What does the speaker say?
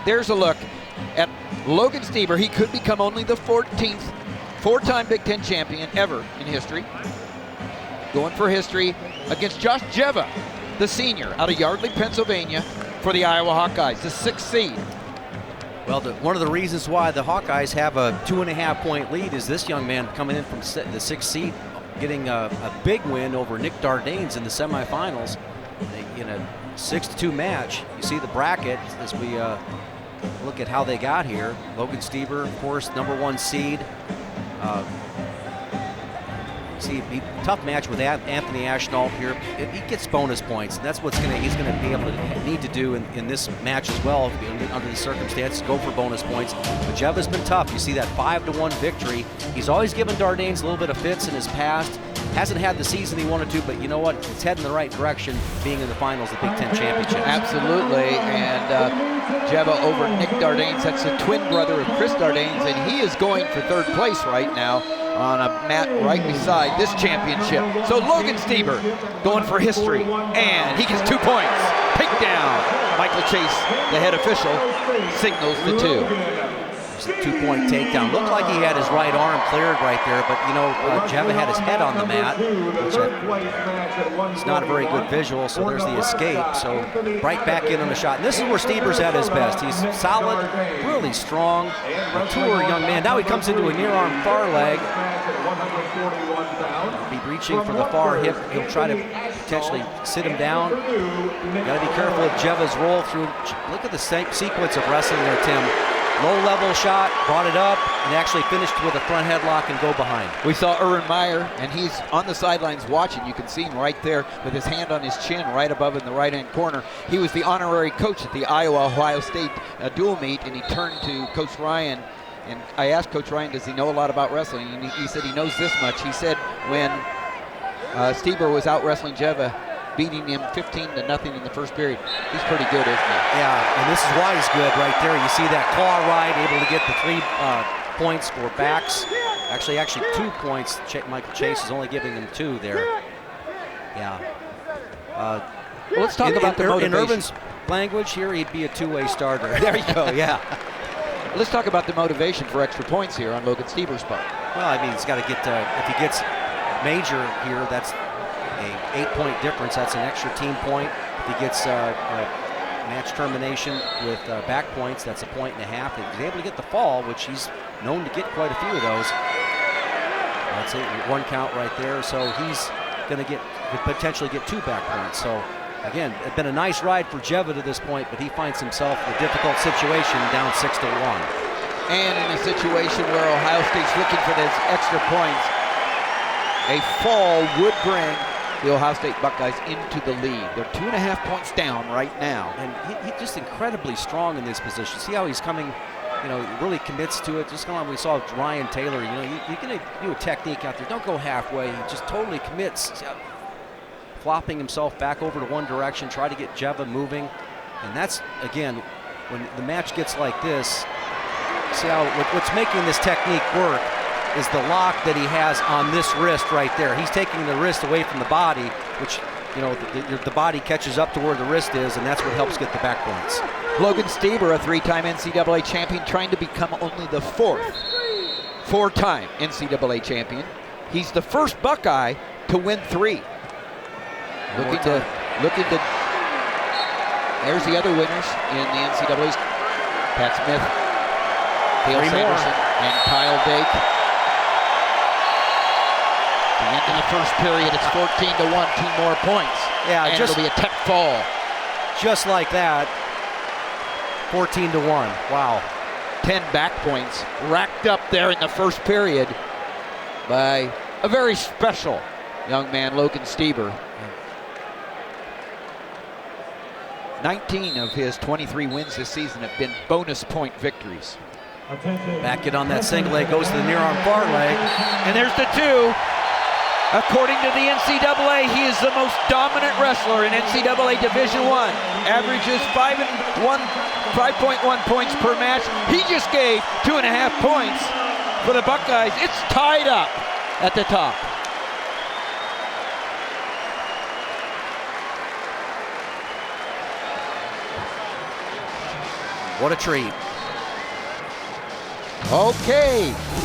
there's a look at Logan Stieber. He could become only the 14th four-time Big Ten champion ever in history. Going for history against Josh Dziewa, the senior, out of Yardley, Pennsylvania, for the Iowa Hawkeyes, the 6th seed. Well, one of the reasons why the Hawkeyes have a 2.5-point lead is this young man coming in from the 6th seed, getting a big win over Nick Dardanes in the semifinals in a 6-2 match. You see the bracket as we look at how they got here. Logan Stieber, of course, #1 seed. See, tough match with Anthony Ashnault here. He gets bonus points, and that's what he's going to be able to need to do in this match as well under the circumstances. Go for bonus points. But Dziewa's been tough. You see that 5-1 victory. He's always given Dardanes a little bit of fits in his past. Hasn't had the season he wanted to, but you know what? It's heading in the right direction, being in the finals of the Big Ten Championship. Absolutely, and Dziewa over Nick Dardanes. That's the twin brother of Chris Dardanes, and he is going for 3rd place right now on a mat right beside this championship. So Logan Stieber going for history, and he gets 2 points. Takedown. Michael Chase, the head official, signals the 2. It's a 2-point takedown. Looked like he had his right arm cleared right there, but you know, Dziewa had his head on the mat, which is not a very good visual, so there's the escape. So right back in on the shot. And this is where Stieber's at his best. He's solid, really strong, mature young man. Now he comes into a near arm far leg. He'll be reaching for the far hip. He'll try to potentially sit him down. Got to be careful of Dziewa's roll through. Look at the sequence of wrestling there, Tim. Low-level shot, brought it up, and actually finished with a front headlock and go behind. We saw Erwin Meyer, and he's on the sidelines watching. You can see him right there with his hand on his chin right above in the right-hand corner. He was the honorary coach at the Iowa-Ohio State dual meet, and he turned to Coach Ryan, and I asked Coach Ryan, does he know a lot about wrestling? And he said he knows this much. He said when Stieber was out wrestling Dziewa, beating him 15-0 in the first period. He's pretty good, isn't he? Yeah, and this is why he's good right there. You see that claw ride, able to get the 3 points for backs. Actually 2 points. Michael Chase is only giving him 2 there. Yeah. Well, let's talk about the motivation. In Urban's language here, he'd be a 2-way starter. There you go, yeah. Let's talk about the motivation for extra points here on Logan Stieber's part. Well, I mean, he's got to get, if he gets major here, that's a 8-point difference. That's an extra team point. If he gets match termination with back points, that's 1.5 points. If he's able to get the fall, which he's known to get quite a few of those, that's it, 1 count right there. So he's going to could potentially get 2 back points. So again, it's been a nice ride for Dziewa to this point, but he finds himself in a difficult situation, down 6-1. And in a situation where Ohio State's looking for those extra points, a fall would bring the Ohio State Buckeyes into the lead. They're 2.5 points down right now. And he's just incredibly strong in this position. See how he's coming, you know, really commits to it. Just kind of like we saw with Ryan Taylor, you know, you're going to do a technique out there. Don't go halfway. He just totally commits. Flopping himself back over to one direction, try to get Dziewa moving. And that's, again, when the match gets like this, see how what's making this technique work is the lock that he has on this wrist right there. He's taking the wrist away from the body, which, you know, the body catches up to where the wrist is, and that's what helps get the back points. Logan Stieber, a 3-time NCAA champion, trying to become only the 4th-time NCAA champion. He's the first Buckeye to win 3. Looking to. There's the other winners in the NCAA's: Pat Smith, Dale Sanderson, and Kyle Dake. The end of the first period, it's 14-1, 2 more points. Yeah, and it'll be a tech fall. Just like that, 14-1. Wow. 10 back points racked up there in the first period by a very special young man, Logan Stieber. 19 of his 23 wins this season have been bonus point victories. Back it on that single leg, goes to the near arm far leg. And there's the 2. According to the NCAA, he is the most dominant wrestler in NCAA Division I. Averages 5.1 points per match. He just gave 2.5 points for the Buckeyes. It's tied up at the top. What a treat. Okay.